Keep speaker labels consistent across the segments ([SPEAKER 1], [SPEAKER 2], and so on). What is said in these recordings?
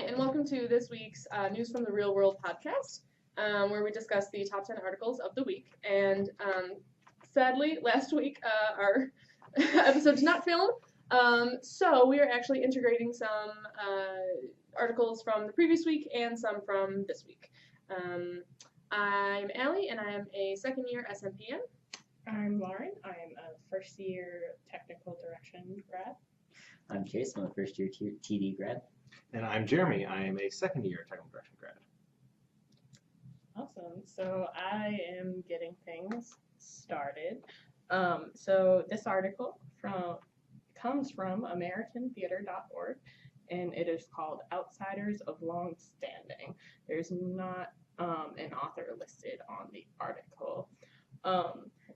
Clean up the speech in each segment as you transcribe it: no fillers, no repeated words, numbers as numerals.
[SPEAKER 1] and welcome to this week's News from the Real World podcast, where we discuss the top 10 articles of the week. And sadly, last week our episode did not film, so we are actually integrating some articles from the previous week and some from this week. I'm Allie, and I am a second-year SMPM.
[SPEAKER 2] I'm Lauren. I'm a first-year technical direction grad.
[SPEAKER 3] I'm Chase. I'm a first-year TD grad.
[SPEAKER 4] And I'm Jeremy. I am a second-year technical direction grad.
[SPEAKER 2] Awesome. So I am getting things started. So this article comes from AmericanTheater.org, and it is called "Outsiders of Long Standing." There's not an author listed on the article.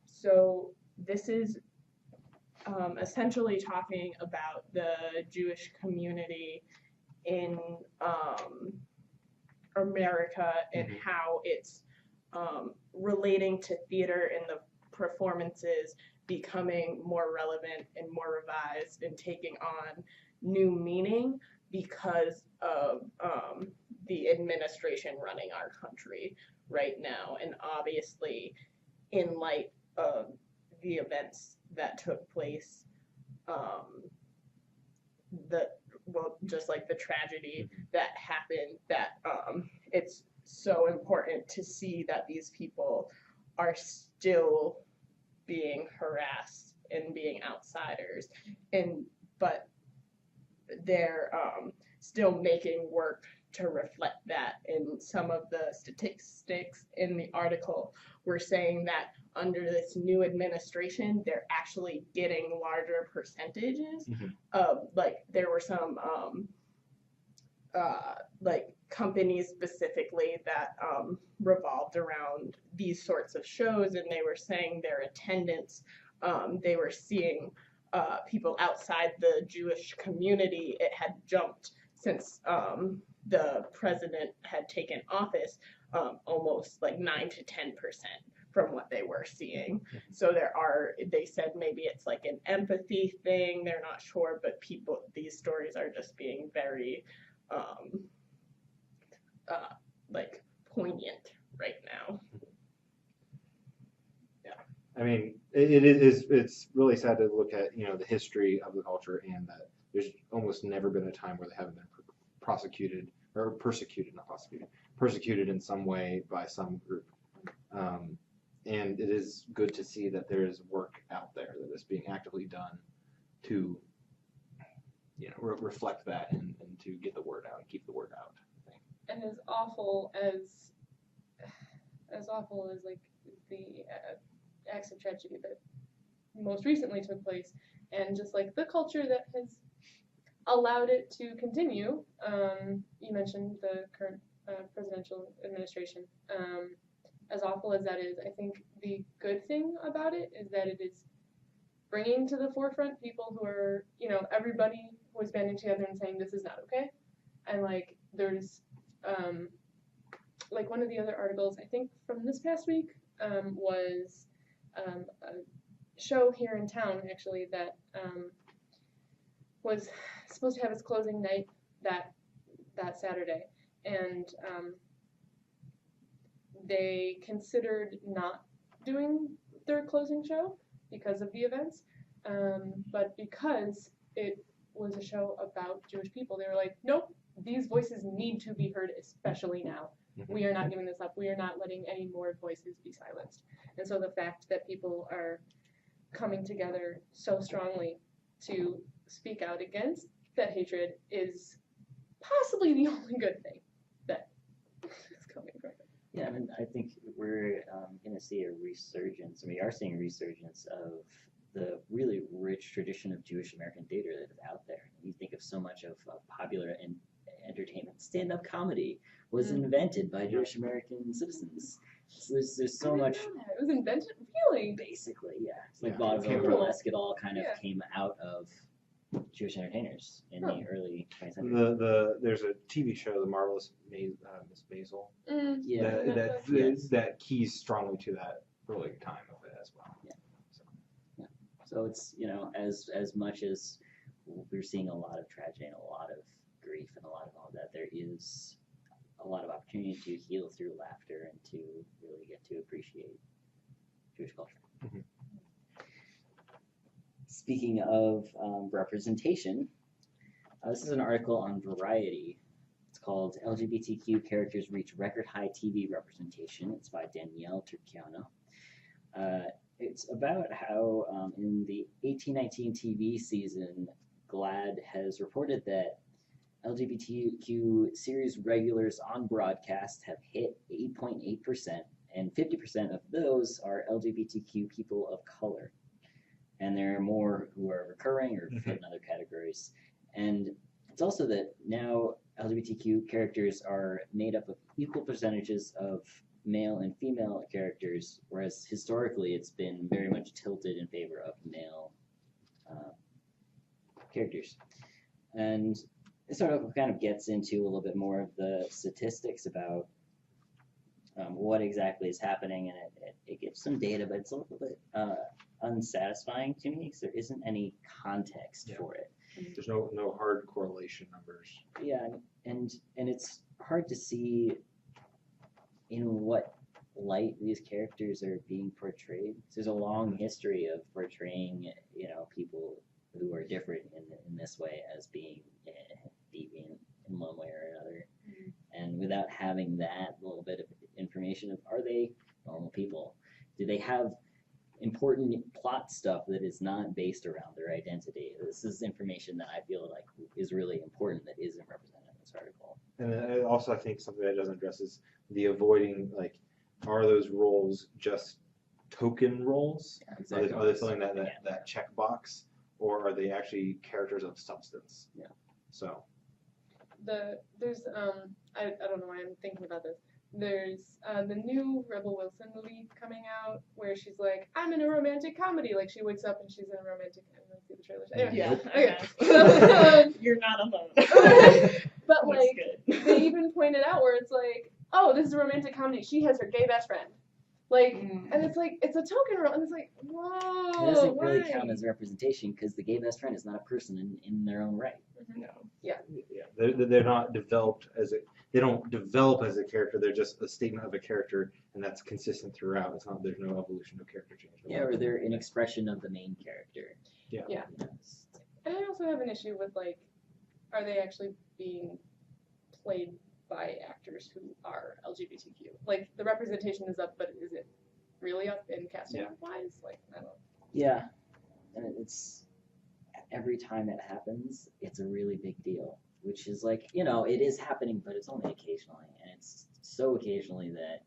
[SPEAKER 2] So this is essentially talking about the Jewish community in America and how it's relating to theater and the performances becoming more relevant and more revised and taking on new meaning because of the administration running our country right now, and obviously in light of the events that took place, just like the tragedy that happened, that it's so important to see that these people are still being harassed and being outsiders, but they're still making work to reflect that. And some of the statistics in the article were saying that under this new administration, they're actually getting larger percentages of, like, there were some like companies specifically that revolved around these sorts of shows, and they were saying their attendance, they were seeing people outside the Jewish community, it had jumped since the president had taken office, almost like 9 to 10% from what they were seeing. So they said maybe it's like an empathy thing, they're not sure, but these stories are just being very like poignant right now.
[SPEAKER 4] Yeah, I mean, it's really sad to look at, the history of the culture, and that there's almost never been a time where they haven't been persecuted in some way by some group. And it is good to see that there is work out there that is being actively done to, reflect that and to get the word out and keep the word out, I think.
[SPEAKER 1] And as awful as like the acts of tragedy that most recently took place, and just like the culture that has allowed it to continue. You mentioned the current presidential administration. As awful as that is, I think the good thing about it is that it is bringing to the forefront people who are, everybody was banding together and saying this is not okay. And like there's like one of the other articles I think from this past week was a show here in town actually that was supposed to have its closing night that Saturday, and they considered not doing their closing show because of the events, but because it was a show about Jewish people, they were like, nope, these voices need to be heard, especially now. We are not giving this up. We are not letting any more voices be silenced. And so the fact that people are coming together so strongly to speak out against that hatred is possibly the only good thing that is coming from it.
[SPEAKER 3] Yeah, I mean, I think we're going to see a resurgence, and we are seeing a resurgence of the really rich tradition of Jewish American theater that is out there. You think of so much of popular entertainment. Stand-up comedy was invented by Jewish American citizens. So there's so much.
[SPEAKER 1] It was invented, really?
[SPEAKER 3] Basically, yeah. It's like vaudeville, burlesque, it all kind of came out of Jewish entertainers in the early 20th century.
[SPEAKER 4] There's a TV show, The Marvelous Miss Maisel,
[SPEAKER 3] Yeah.
[SPEAKER 4] that keys strongly to that early time of it as well.
[SPEAKER 3] Yeah. So it's, as much as we're seeing a lot of tragedy and a lot of grief and a lot of all that, there is a lot of opportunity to heal through laughter and to really get to appreciate Jewish culture.
[SPEAKER 4] Mhm.
[SPEAKER 3] Speaking of representation, this is an article on Variety. It's called LGBTQ Characters Reach Record High TV Representation. It's by Danielle Turchiano. It's about how in the 1819 TV season, GLAAD has reported that LGBTQ series regulars on broadcast have hit 8.8%, and 50% of those are LGBTQ people of color. And there are more who are recurring or fit in other categories. And it's also that now LGBTQ characters are made up of equal percentages of male and female characters, whereas historically it's been very much tilted in favor of male characters. And this article kind of gets into a little bit more of the statistics about what exactly is happening, and it gives some data, but it's a little bit unsatisfying to me because there isn't any context for it.
[SPEAKER 4] There's no hard correlation numbers.
[SPEAKER 3] Yeah, and it's hard to see in what light these characters are being portrayed. There's a long history of portraying, people who are different in this way as being deviant in one way or another. And without having that little bit of information of, are they normal people? Do they have important plot stuff that is not based around their identity? This is information that I feel like is really important that isn't represented in this article.
[SPEAKER 4] And then also I think something that doesn't address is the avoiding, like, are those roles just token roles?
[SPEAKER 3] Yeah, exactly.
[SPEAKER 4] Are they filling that checkbox, or are they actually characters of substance?
[SPEAKER 3] Yeah.
[SPEAKER 4] So.
[SPEAKER 1] There's I don't know why I'm thinking about this. There's the new Rebel Wilson movie coming out where she's like, I'm in a romantic comedy. Like she wakes up and she's in a romantic. I don't see the trailers. Anyway,
[SPEAKER 2] Yeah.
[SPEAKER 1] okay.
[SPEAKER 2] You're not alone.
[SPEAKER 1] But like
[SPEAKER 2] good.
[SPEAKER 1] they even pointed out where it's like, oh, this is a romantic comedy. She has her gay best friend. Like, and it's like, it's a token role, and it's like, whoa,
[SPEAKER 3] It doesn't
[SPEAKER 1] why?
[SPEAKER 3] really count as representation because the gay best friend is not a person in their own right.
[SPEAKER 2] No.
[SPEAKER 4] Yeah, they're not developed they don't develop as a character. They're just a statement of a character, and that's consistent throughout. It's not. There's no evolution, no character change.
[SPEAKER 3] Yeah, or they're an expression of the main character.
[SPEAKER 4] Yeah.
[SPEAKER 1] Yeah.
[SPEAKER 3] Yes.
[SPEAKER 1] And I also have an issue with like, are they actually being played by actors who are LGBTQ? Like the representation is up, but is it really up in casting wise? Like I don't.
[SPEAKER 3] Yeah, and it's every time it happens, it's a really big deal. Which is like, it is happening, but it's only occasionally, and it's so occasionally that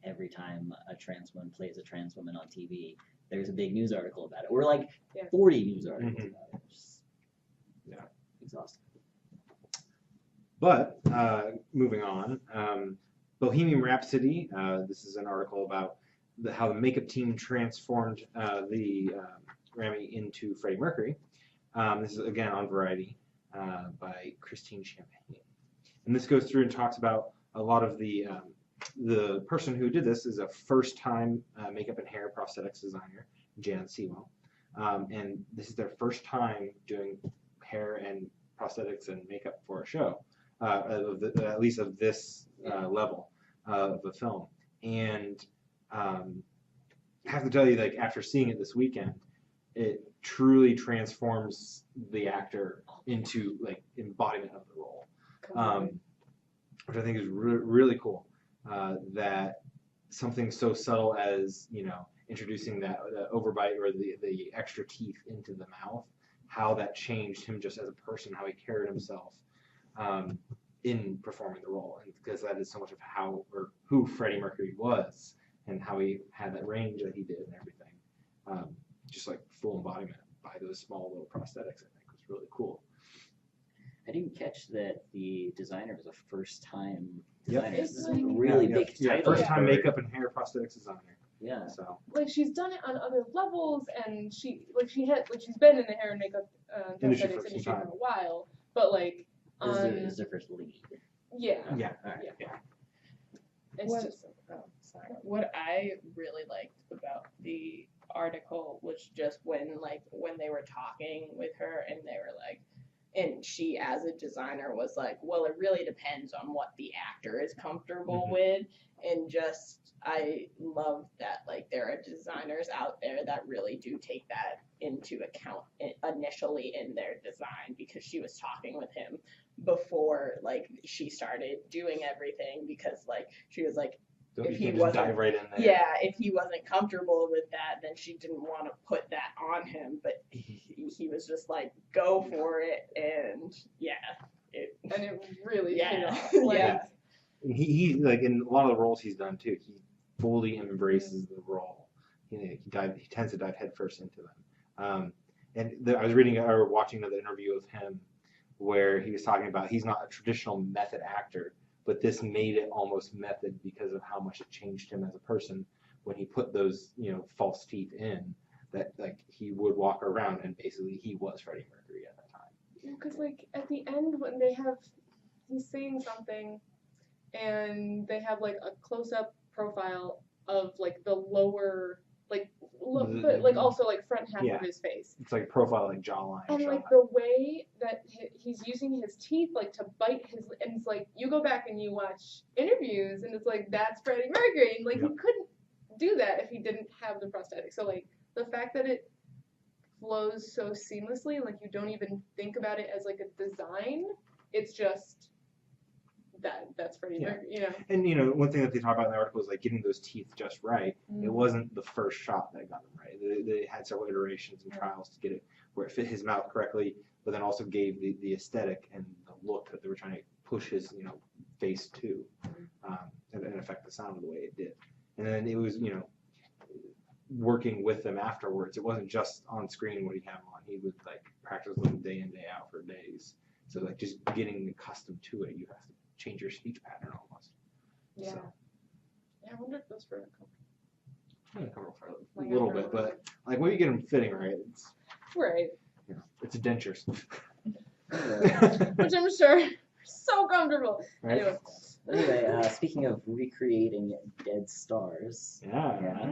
[SPEAKER 3] every time a trans woman plays a trans woman on TV, there's a big news article about it, or like 40 news articles about it. It's just exhausting.
[SPEAKER 4] But moving on, Bohemian Rhapsody. This is an article about how the makeup team transformed the Rami into Freddie Mercury. This is again on Variety by Christine Champagne, and this goes through and talks about a lot of the person who did this is a first-time makeup and hair prosthetics designer, Jan Sewell, and this is their first time doing hair and prosthetics and makeup for a show. At least of this level of a film, and I have to tell you, like after seeing it this weekend, it truly transforms the actor into like embodiment of the role, which I think is really cool. That something so subtle as introducing that overbite or the extra teeth into the mouth, how that changed him just as a person, how he carried himself. In performing the role, and because that is so much of who Freddie Mercury was, and how he had that range that he did and everything, just like full embodiment by those small little prosthetics, I think was really cool.
[SPEAKER 3] I didn't catch that the designer was a first-time designer.
[SPEAKER 1] Yep.
[SPEAKER 3] This is a really big title.
[SPEAKER 4] First-time makeup and hair prosthetics designer.
[SPEAKER 3] Yeah.
[SPEAKER 4] So.
[SPEAKER 1] Like she's done it on other levels, and she's been in the hair and makeup
[SPEAKER 4] Industry
[SPEAKER 1] prosthetics
[SPEAKER 4] for
[SPEAKER 1] industry for a while, but like.
[SPEAKER 3] This is their first lead.
[SPEAKER 1] Yeah.
[SPEAKER 4] Yeah.
[SPEAKER 1] It's just.
[SPEAKER 2] What I really liked about the article was just when they were talking with her and they were like, And she, as a designer, was like, well, it really depends on what the actor is comfortable
[SPEAKER 4] Mhm.
[SPEAKER 2] with. And just, I love that, like, there are designers out there that really do take that into account initially in their design, because she was talking with him before, like, she started doing everything, because, like, she was like,
[SPEAKER 4] So
[SPEAKER 2] if
[SPEAKER 4] you
[SPEAKER 2] he
[SPEAKER 4] can just
[SPEAKER 2] wasn't-
[SPEAKER 4] dive right in there.
[SPEAKER 2] yeah, if he wasn't comfortable with that, then she didn't want to put that on him. But he was just like, go for it, and yeah,
[SPEAKER 1] And it really paid
[SPEAKER 2] yeah,
[SPEAKER 1] off. Like,
[SPEAKER 2] yeah,
[SPEAKER 4] And he like in a lot of the roles he's done too, he fully embraces the role. He tends to dive headfirst into them. I was reading or watching another interview of him where he was talking about he's not a traditional method actor, but this made it almost method because of how much it changed him as a person when he put those false teeth in. That like he would walk around and basically he was Freddie Mercury at that time.
[SPEAKER 1] because like at the end when he's saying something, and they have like a close-up profile of like the lower but like also like front half
[SPEAKER 4] Yeah.
[SPEAKER 1] of his face,
[SPEAKER 4] It's like profile like jawline.
[SPEAKER 1] and
[SPEAKER 4] shot.
[SPEAKER 1] like the way that he's using his teeth like to bite and it's like you go back and you watch interviews and it's like that's Freddie Mercury, and like
[SPEAKER 4] Yep.
[SPEAKER 1] he couldn't do that if he didn't have the prosthetic. So like the fact that it flows so seamlessly and like you don't even think about it as like a design, it's just that's Freddie
[SPEAKER 4] Yeah.
[SPEAKER 1] Mercury,
[SPEAKER 4] And one thing that they talk about in the article is like getting those teeth just right.
[SPEAKER 1] Mm.
[SPEAKER 4] It wasn't the first shot that got them right. They had several iterations and trials to get it where it fit his mouth correctly, but then also gave the aesthetic and the look that they were trying to push his face to, and affect the sound the way it did. And then it was working with them afterwards. It wasn't just on screen what he had on. He would like practice with them day in day out for days. So like just getting accustomed to it, you have to change your speech pattern almost.
[SPEAKER 1] Yeah.
[SPEAKER 4] So.
[SPEAKER 1] Yeah, I wonder if those were
[SPEAKER 4] Uncomfortable for a little bit, but like when you get them fitting right, it's
[SPEAKER 1] right.
[SPEAKER 4] it's dentures.
[SPEAKER 1] Which I'm sure are so comfortable.
[SPEAKER 4] Right?
[SPEAKER 3] Anyway, speaking of recreating dead stars.
[SPEAKER 4] Yeah.
[SPEAKER 3] Yeah.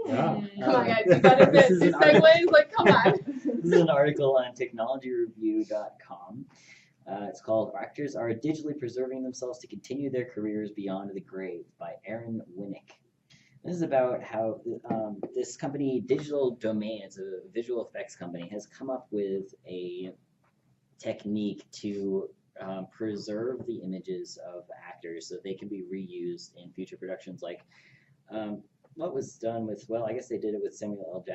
[SPEAKER 4] Yeah.
[SPEAKER 1] Come on, guys, you gotta
[SPEAKER 3] This
[SPEAKER 1] fit
[SPEAKER 3] is
[SPEAKER 1] these
[SPEAKER 3] an article.
[SPEAKER 1] segues. Like, come on.
[SPEAKER 3] This is an article on technologyreview.com. It's called "Actors Are Digitally Preserving Themselves to Continue Their Careers Beyond the Grave" by Aaron Winnick. This is about how this company, Digital Domain, it's a visual effects company, has come up with a technique to preserve the images of actors so they can be reused in future productions. Like what was done with, well, I guess they did it with Samuel L.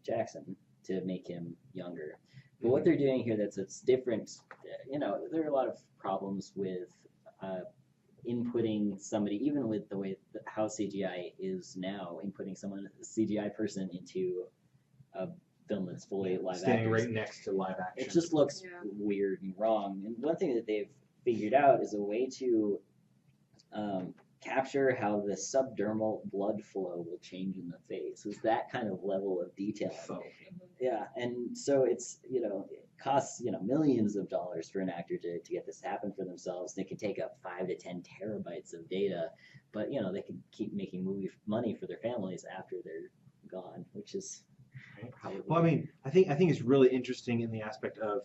[SPEAKER 3] Jackson to make him younger. But what they're doing here that's different, there are a lot of problems with inputting somebody, even with the way how CGI is now, inputting a CGI person into a film that's fully live
[SPEAKER 4] Standing
[SPEAKER 3] actors.
[SPEAKER 4] right next to live action.
[SPEAKER 3] It just looks weird and wrong. And one thing that they've figured out is a way to capture how the subdermal blood flow will change in the face. It's that kind of level of detail. Yeah, and so it's, it costs, millions of dollars for an actor to get this to happen for themselves. They can take up 5 to 10 terabytes of data, but, they can keep making money for their families after they're gone, which is probably...
[SPEAKER 4] Well, I mean, I think it's really interesting in the aspect of,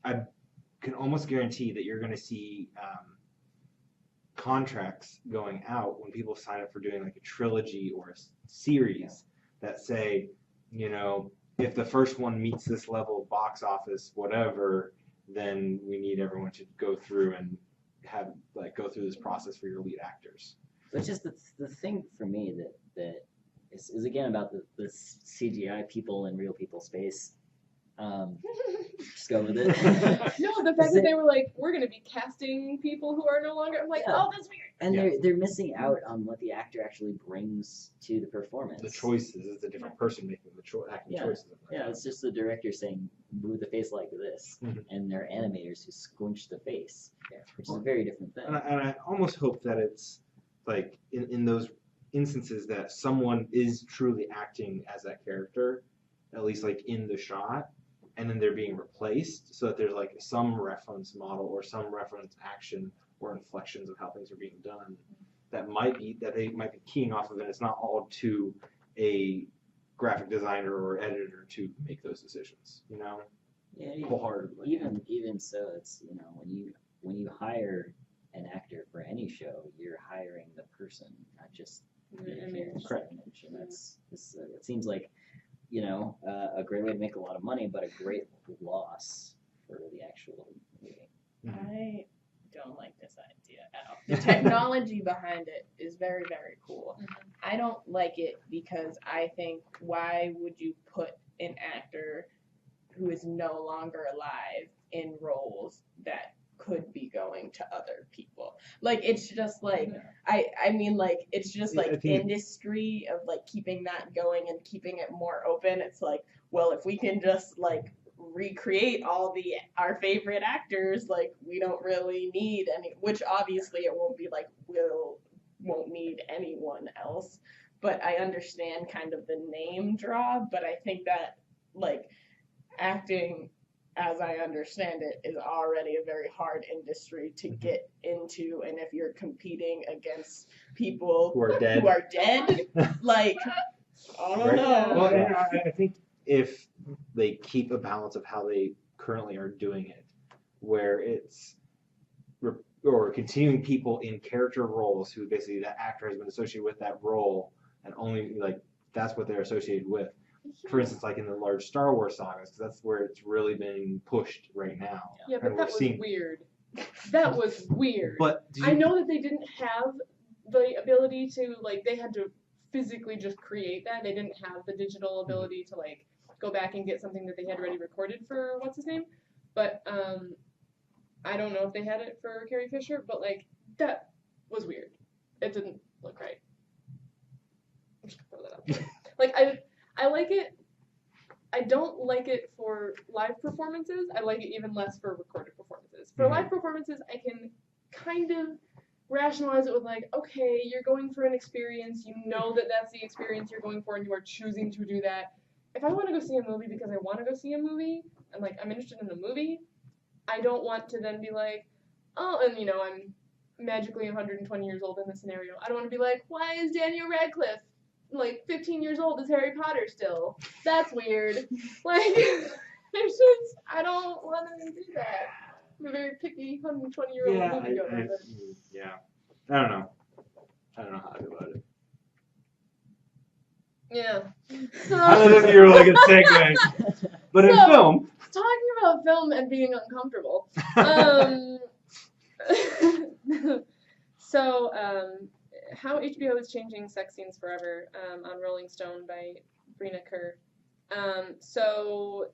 [SPEAKER 4] I can almost guarantee that you're going to see contracts going out when people sign up for doing like a trilogy or a series that say, if the first one meets this level of box office, whatever, then we need everyone to go through and go through this process for your lead actors.
[SPEAKER 3] But just the thing for me that is again about the CGI people in real people space. Just go with it.
[SPEAKER 1] No, the fact that they were like, we're going to be casting people who are no longer. I'm like, oh, that's weird.
[SPEAKER 3] And they're missing out on what the actor actually brings to the performance.
[SPEAKER 4] The choices, it's a different person making the acting choices.
[SPEAKER 3] Yeah, it's just the director saying, move the face like this, and they're animators who squinch the face, which is a very different thing.
[SPEAKER 4] And I almost hope that it's like in those instances that someone is truly acting as that character, at least like in the shot, and then they're being replaced, so that there's like some reference model or some reference action or inflections of how things are being done that they might be keying off of, and it's not all to a graphic designer or editor to make those decisions,
[SPEAKER 3] Yeah,
[SPEAKER 4] wholeheartedly.
[SPEAKER 3] even so, it's when you hire an actor for any show, you're hiring the person, not just the appearance
[SPEAKER 4] Correct.
[SPEAKER 3] image, and it seems like a great way to make a lot of money, but a great loss for the actual movie.
[SPEAKER 2] I don't like this idea at all. The technology behind it is very, very cool. I don't like it because I think, why would you put an actor who is no longer alive in roles that could be going to other people? Like, it's just like, I mean, like, it's just like industry of like keeping that going and keeping it more open. It's like, well, if we can just like recreate all our favorite actors, like, we don't really need any, which obviously it won't be like won't need anyone else, but I understand kind of the name draw. But I think that, like, acting, as I understand it, is already a very hard industry to get into, and if you're competing against people
[SPEAKER 4] Who are dead,
[SPEAKER 2] like, I don't know.
[SPEAKER 4] Well, I think if they keep a balance of how they currently are doing it, where it's or continuing people in character roles who basically that actor has been associated with that role, and only like that's what they're associated with. For instance, like in the large Star Wars sagas, because that's where it's really being pushed right now.
[SPEAKER 1] Yeah, but
[SPEAKER 4] and
[SPEAKER 1] that was weird. That was weird.
[SPEAKER 4] But
[SPEAKER 1] I know that they didn't have the ability to, like, they had to physically just create that. They didn't have the digital ability to, like, go back and get something that they had already recorded for what's his name. But I don't know if they had it for Carrie Fisher, but, like, that was weird. It didn't look right. I'm just gonna throw that out there. Like, I like it. I don't like it for live performances. I like it even less for recorded performances. For live performances, I can kind of rationalize it with, like, okay, you're going for an experience. You know that that's the experience you're going for, and you are choosing to do that. If I want to go see a movie because I want to go see a movie, and, like, I'm interested in the movie, I don't want to then be like, oh, and, you know, I'm magically 120 years old in this scenario. I don't want to be like, why is Daniel Radcliffe like 15 years old as Harry Potter still? That's weird. Like, it's just, I don't want to do that. I'm a very picky 120-year-old moviegoer.
[SPEAKER 4] I don't know. I don't know how to do about it.
[SPEAKER 1] Yeah.
[SPEAKER 4] I know this is a really good segue. But in film.
[SPEAKER 1] Talking about film and being uncomfortable. How HBO is changing sex scenes forever on Rolling Stone by Brina Kerr. So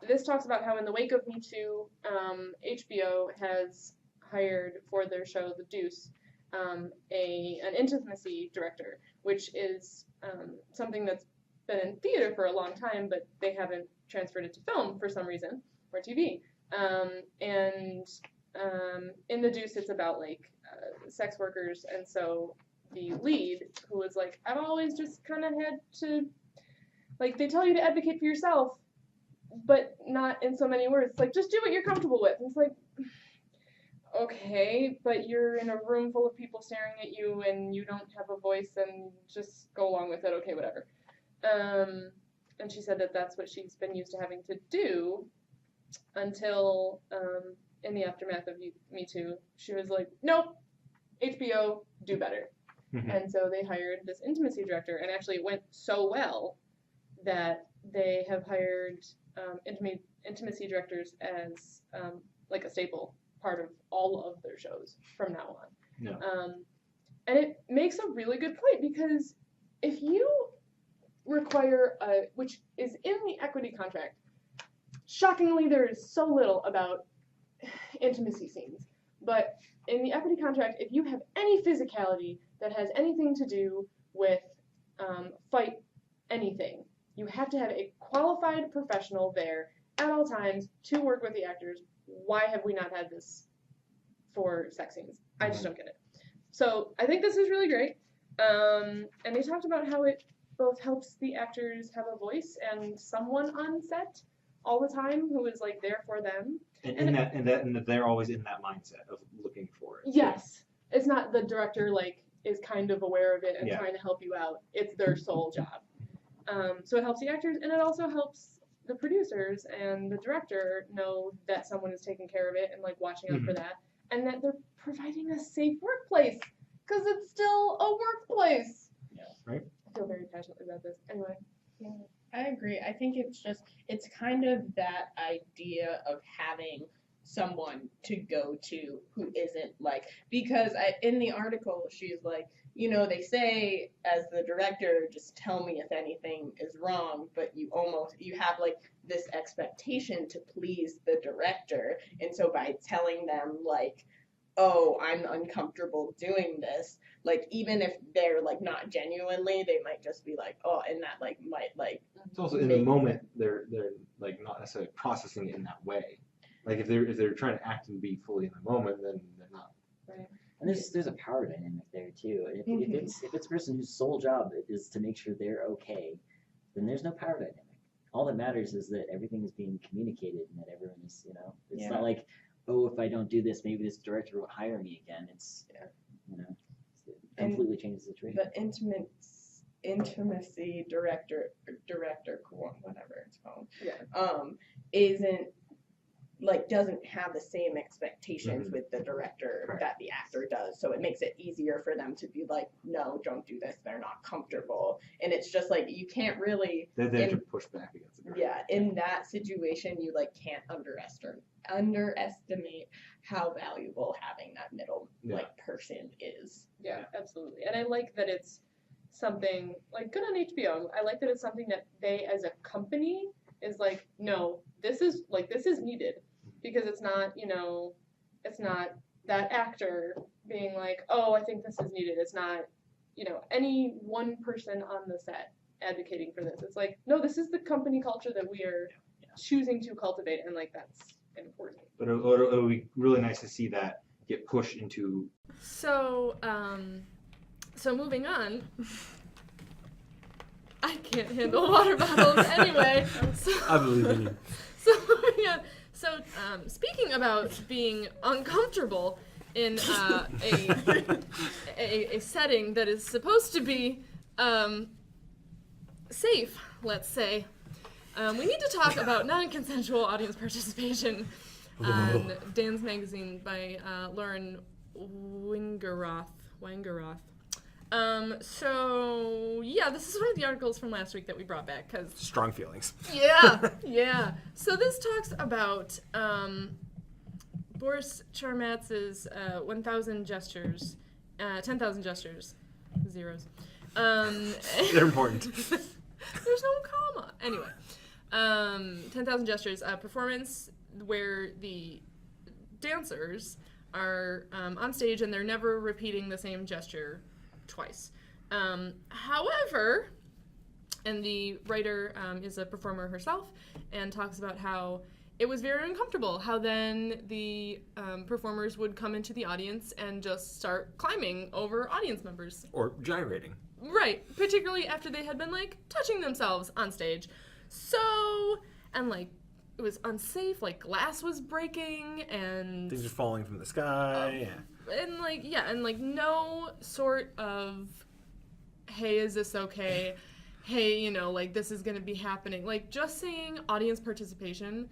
[SPEAKER 1] this talks about how in the wake of Me Too, HBO has hired for their show The Deuce an intimacy director, which is something that's been in theater for a long time, but they haven't transferred it to film for some reason, or TV. In The Deuce, it's about like sex workers, and so the lead, who was like, I've always just kind of had to, like, they tell you to advocate for yourself, but not in so many words. Like, just do what you're comfortable with. And it's like, okay, but you're in a room full of people staring at you, and you don't have a voice, and just go along with it. Okay, whatever. And she said that that's what she's been used to having to do until in the aftermath of Me Too, she was like, nope, HBO, do better. And so they hired this intimacy director, and actually it went so well that they have hired intimacy directors as like a staple part of all of their shows from now on.
[SPEAKER 4] Yeah.
[SPEAKER 1] And it makes a really good point, because if you require which is in the equity contract, shockingly there is so little about intimacy scenes, but in the equity contract, if you have any physicality that has anything to do with fight anything, you have to have a qualified professional there at all times to work with the actors. Why have we not had this for sex scenes? I just don't get it. So I think this is really great. And they talked about how it both helps the actors have a voice and someone on set all the time who is like there for them.
[SPEAKER 4] And that they're always in that mindset of looking for it.
[SPEAKER 1] Yes. It's not the director like is kind of aware of it and trying to help you out. It's their sole job. So it helps the actors, and it also helps the producers and the director know that someone is taking care of it and like watching out for that, and that they're providing a safe workplace because it's still a workplace.
[SPEAKER 3] Yeah.
[SPEAKER 4] Right.
[SPEAKER 1] I feel very passionately about this. Anyway.
[SPEAKER 2] Yeah, I agree. I think it's kind of that idea of having someone to go to who isn't like, because in the article she's like, they say as the director, just tell me if anything is wrong, but you have like this expectation to please the director, and so by telling them like, oh, I'm uncomfortable doing this, like even if they're like not genuinely, they might just be like, oh, and that like might like.
[SPEAKER 4] It's also in the moment they're like not necessarily processing it in that way. Like if they're trying to act and be fully in the moment, then they're not.
[SPEAKER 1] Right.
[SPEAKER 3] And there's a power dynamic there too. If it's a person whose sole job is to make sure they're okay, then there's no power dynamic. All that matters is that everything is being communicated and that everyone is, it's not like, oh, if I don't do this, maybe this director won't hire me again. It's it completely changes the situation.
[SPEAKER 2] The intimacy director, whatever it's called, isn't like doesn't have the same expectations with the director that the actor does, so it makes it easier for them to be like, no, don't do this, they're not comfortable, and it's just like you can't really
[SPEAKER 4] They have to push back against it.
[SPEAKER 2] in that situation you like can't underestimate how valuable having that middle like person is.
[SPEAKER 1] Yeah, absolutely. And I like that it's something like good on HBO. I like that it's something that they as a company is like, no, this is needed, because it's not, it's not that actor being like, oh, I think this is needed. It's not, any one person on the set advocating for this. It's like, no, this is the company culture that we are choosing to cultivate, and like that's important.
[SPEAKER 4] But it'll be really nice to see that get pushed into.
[SPEAKER 5] So moving on. I can't handle water bottles anyway. So,
[SPEAKER 4] I believe in you.
[SPEAKER 5] So moving on. So speaking about being uncomfortable in a setting that is supposed to be safe, let's say, we need to talk about non-consensual audience participation on Dan's Magazine by Lauren Wingeroth. So this is one of the articles from last week that we brought back because
[SPEAKER 6] strong feelings.
[SPEAKER 5] Yeah. So this talks about Boris Charmatz's 1,000 gestures, 10,000 gestures, zeros.
[SPEAKER 6] They're important.
[SPEAKER 5] There's no comma. Anyway, 10,000 gestures, a performance where the dancers are on stage and they're never repeating the same gesture twice. However, and the writer is a performer herself and talks about how it was very uncomfortable, how then the performers would come into the audience and just start climbing over audience members.
[SPEAKER 6] Or gyrating.
[SPEAKER 5] Right, particularly after they had been, like, touching themselves on stage. So, and, like, it was unsafe, like, glass was breaking, and...
[SPEAKER 6] Things are falling from the sky,
[SPEAKER 5] And, like, no sort of, hey, is this okay? Hey, like, this is gonna be happening. Like, just saying audience participation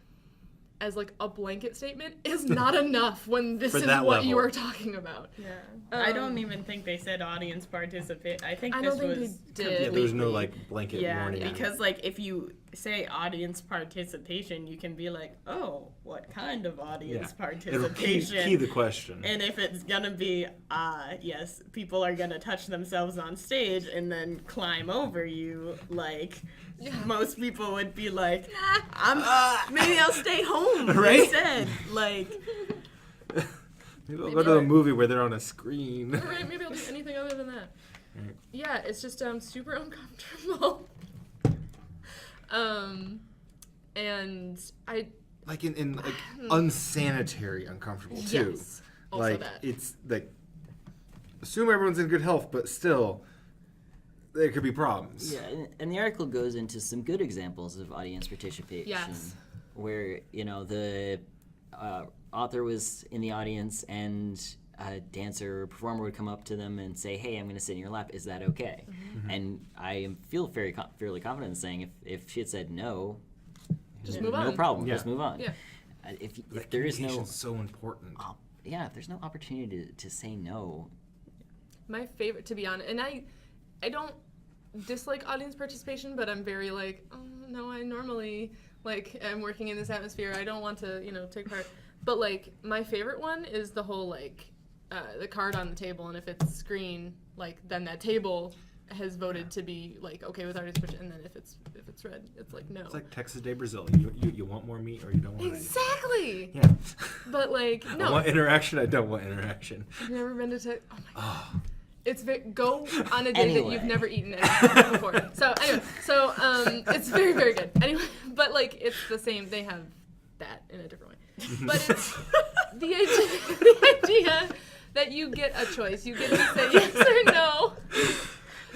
[SPEAKER 5] as, like, a blanket statement is not enough when this is what you are talking about.
[SPEAKER 2] Yeah. I don't even think they said audience participate. I think
[SPEAKER 5] this was
[SPEAKER 6] Yeah, there was no, like, blanket warning.
[SPEAKER 2] Yeah, because, like, if you say audience participation, you can be like, oh, what kind of audience participation?
[SPEAKER 6] It'll key the question.
[SPEAKER 2] And if it's gonna be, yes, people are gonna touch themselves on stage and then climb over you, like... Yeah. Most people would be like, maybe I'll stay home
[SPEAKER 6] right?
[SPEAKER 2] instead. Like,
[SPEAKER 6] maybe I'll go to a movie where they're on a screen.
[SPEAKER 5] Right, maybe I'll do anything other than that. Right. Yeah, it's just super uncomfortable. And I
[SPEAKER 6] like in like unsanitary uncomfortable too.
[SPEAKER 5] Yes. Also
[SPEAKER 6] like
[SPEAKER 5] that.
[SPEAKER 6] It's like assume everyone's in good health, but still. There could be problems.
[SPEAKER 3] Yeah, and the article goes into some good examples of audience participation.
[SPEAKER 5] Yes.
[SPEAKER 3] Where, the author was in the audience and a dancer or performer would come up to them and say, hey, I'm going to sit in your lap. Is that okay? Mm-hmm. And I feel fairly confident in saying if she had said no,
[SPEAKER 5] Just
[SPEAKER 2] Yeah.
[SPEAKER 5] move on.
[SPEAKER 3] No problem.
[SPEAKER 4] Yeah.
[SPEAKER 3] Just move on.
[SPEAKER 5] Yeah.
[SPEAKER 3] If
[SPEAKER 4] That
[SPEAKER 3] there is no,
[SPEAKER 4] communication's so important.
[SPEAKER 3] if there's no opportunity to say no,
[SPEAKER 5] My favorite, to be honest, and I don't dislike audience participation, but I'm very like, oh no, I normally like I'm working in this atmosphere. I don't want to, take part. But like my favorite one is the whole like the card on the table, and if it's green, like then that table has voted to be like okay with audience participation, and then if it's red, it's like no.
[SPEAKER 4] It's like Texas Day Brazil. You want more meat or you don't want any.
[SPEAKER 5] Exactly.
[SPEAKER 4] Yeah.
[SPEAKER 5] But like
[SPEAKER 4] I
[SPEAKER 5] no,
[SPEAKER 4] want interaction. I don't want interaction.
[SPEAKER 5] I've never been to Texas. Oh my god.
[SPEAKER 4] Oh.
[SPEAKER 5] It's go on a day that
[SPEAKER 3] Anyway.
[SPEAKER 5] you've never eaten anything before. So anyway, it's very very good. Anyway, but like it's the same. They have that in a different way. But it's the idea that you get a choice. You get to say yes or no.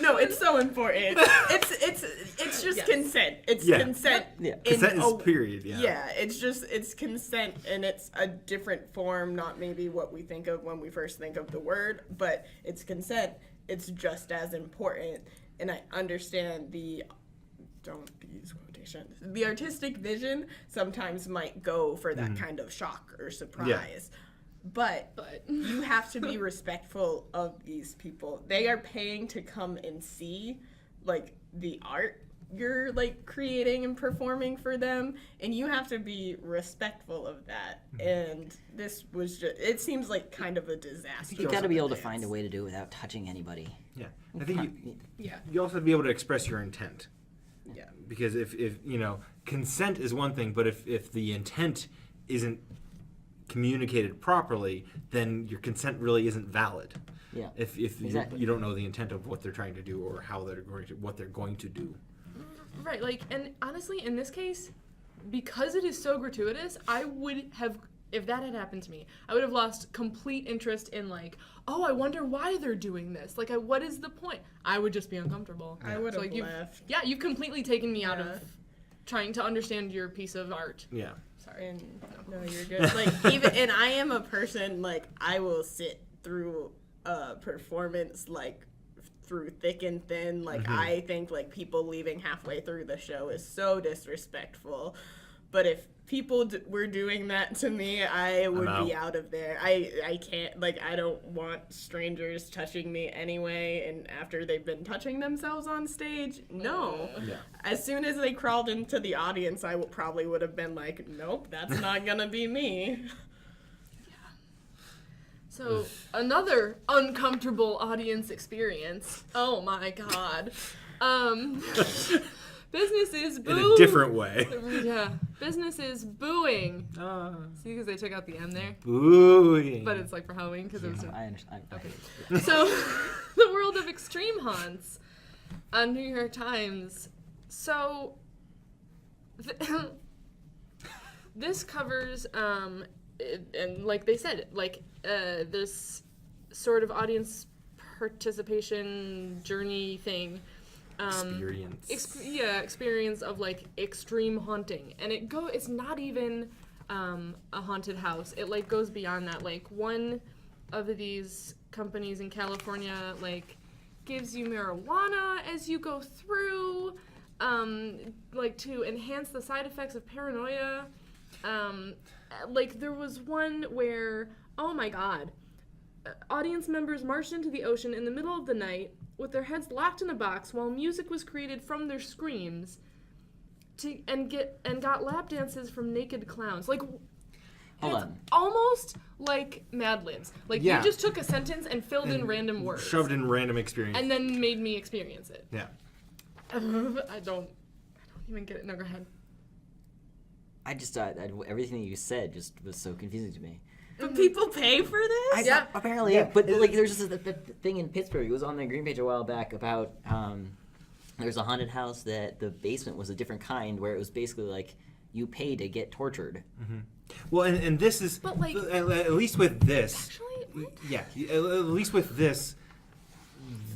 [SPEAKER 2] No, it's so important. It's just
[SPEAKER 5] Yes.
[SPEAKER 2] consent. It's
[SPEAKER 4] Yeah.
[SPEAKER 2] consent.
[SPEAKER 3] Yeah.
[SPEAKER 2] in
[SPEAKER 4] Consent is
[SPEAKER 2] a-
[SPEAKER 4] period. Yeah.
[SPEAKER 2] Yeah, it's consent, and it's a different form, not maybe what we think of when we first think of the word, but it's consent. It's just as important, and I understand don't use quotations. The artistic vision sometimes might go for that kind of shock or surprise. But you have to be respectful of these people. They are paying to come and see like the art you're like creating and performing for them, and you have to be respectful of that. And this was just, it seems like kind of a disaster.
[SPEAKER 3] you've got to be able to find a way to do it without touching anybody.
[SPEAKER 4] Yeah. I think
[SPEAKER 5] Yeah.
[SPEAKER 4] you also have to be able to express your intent.
[SPEAKER 2] Yeah.
[SPEAKER 4] Because if consent is one thing, but if the intent isn't communicated properly, then your consent really isn't valid.
[SPEAKER 3] Yeah.
[SPEAKER 4] If
[SPEAKER 3] Exactly.
[SPEAKER 4] you don't know the intent of what they're trying to do or how what they're going to do.
[SPEAKER 5] Right, like, and honestly, in this case, because it is so gratuitous, I would have, if that had happened to me, I would have lost complete interest in, like, oh, I wonder why they're doing this. Like, what is the point? I would just be uncomfortable.
[SPEAKER 2] I would
[SPEAKER 5] So,
[SPEAKER 2] have
[SPEAKER 5] like,
[SPEAKER 2] left.
[SPEAKER 5] Yeah, you've completely taken me out
[SPEAKER 2] Yeah.
[SPEAKER 5] of trying to understand your piece of art.
[SPEAKER 4] Yeah.
[SPEAKER 5] Sorry.
[SPEAKER 2] And no, you're good. Like and I am a person like I will sit through a performance like through thick and thin. Like I think like people leaving halfway through the show is so disrespectful. But if people were doing that to me, I would be out of there. I can't, like, I don't want strangers touching me anyway. And after they've been touching themselves on stage, no.
[SPEAKER 4] Yeah.
[SPEAKER 2] As soon as they crawled into the audience, I probably would have been like, nope, that's not gonna be me.
[SPEAKER 5] So, another uncomfortable audience experience. Oh my god. Business is
[SPEAKER 4] In
[SPEAKER 5] boo.
[SPEAKER 4] a different way.
[SPEAKER 5] Yeah. Business is booing. See, because they took out the M there.
[SPEAKER 4] Booing.
[SPEAKER 5] But it's like for Halloween because it was.
[SPEAKER 3] I understand.
[SPEAKER 5] Okay. So, the world of extreme haunts on New York Times. So, this covers, and like they said, like this sort of audience participation journey thing.
[SPEAKER 4] Experience.
[SPEAKER 5] Experience of like extreme haunting, and it's not even a haunted house. It like goes beyond that. Like one of these companies in California like gives you marijuana as you go through, like to enhance the side effects of paranoia. Like there was one where, oh my god, audience members marched into the ocean in the middle of the night with their heads locked in a box while music was created from their screams and got lap dances from naked clowns. Like,
[SPEAKER 3] Hold
[SPEAKER 5] it's
[SPEAKER 3] on.
[SPEAKER 5] almost like Mad Libs. Like
[SPEAKER 4] Yeah.
[SPEAKER 5] you just took a sentence and filled in random words.
[SPEAKER 4] Shoved in random experience.
[SPEAKER 5] And then made me experience it.
[SPEAKER 4] Yeah.
[SPEAKER 5] I don't even get it. No, go ahead.
[SPEAKER 3] I just everything that you said just was so confusing to me.
[SPEAKER 2] But people pay for this?
[SPEAKER 5] Yeah.
[SPEAKER 3] Apparently, but like there's just a thing in Pittsburgh. It was on the Green Page a while back about there's a haunted house that the basement was a different kind, where it was basically like you pay to get tortured.
[SPEAKER 4] Well, and this is,
[SPEAKER 5] But, like-
[SPEAKER 4] at least with this,
[SPEAKER 5] Actually, what?
[SPEAKER 4] yeah, at least with this,